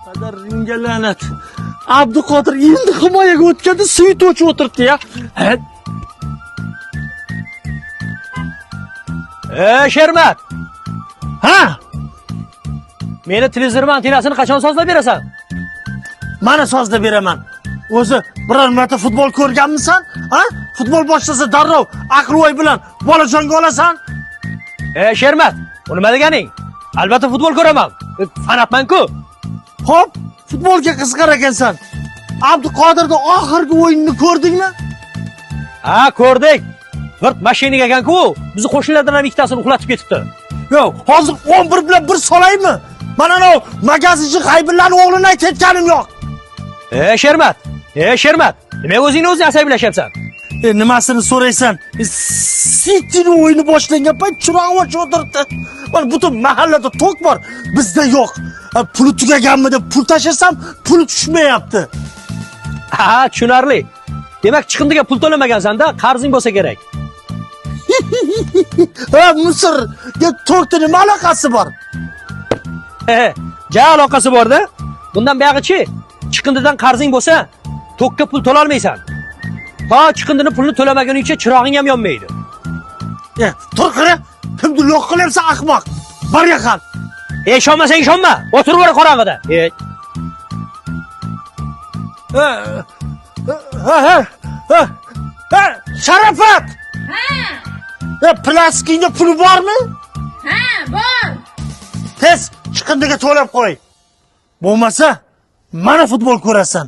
Qadringa la'nat. Abduqodir endi himoyaga o'tganda suvi to'chib o'tiribdi ya. Shermat. Ha? Meni televizor antenasini qachon sozlab berasan? Mana sozlab beraman. O'zi biror marta futbol ko'rganmisan? Ha? Futbol boshlasa darrov aql-o'y bilan bolajonga olasan. Shermat, bu nima deganing? Albatta futbol ko'raman. Fanatman-ku. Xo'p, futbolga qiziqar ekansan. Abduqodirning oxirgi o'yinini ko'rdingmi? Ha, ko'rdik. Virt mashining ekan-ku, bizni qo'shnilardan ham ikkitasini uxlatib ketibdi. Yo'q, hozir 11 bilan bir solaymi? Mana bu magazinchi G'aybillarning o'g'lini aytayotganim yo'q. Shermat. Shermat, nima o'zingni o'zing asabiylashyapsan? Nimasini so'raysan? City'ning o'yini boshlangan payt chirog'i o'chib o'tiribdi. Mana butun mahallada to'q bor, bizda yo'q. Puli tugaganmi deb pul tashlasam, puli tushmayapti. Ha, tushunarli. Demak, chiqindiga pul to'lamagansan-da, qarzing bo'lsa kerak. Ha, Misrga to'qning nima aloqasi bor? Ja aloqasi bor-da. Bundan buyog'ichi, chiqindidan qarzing bo'lsa, to'qqa pul to'la olmaysan. To chiqindini pulni to'lamaguningcha chirog'ing ham yonmaydi. Tur qara, kimni loq qilyapsan ahmoq? Bar yaqal. Ishonmasang ishonma. O'tirib ora qorong'ida. Sharafat! Ha, plastikingda puli bormi? ha, bor. Tez chiqindiga to'lab qo'y. Bo'lmasa, mana futbol ko'rasan.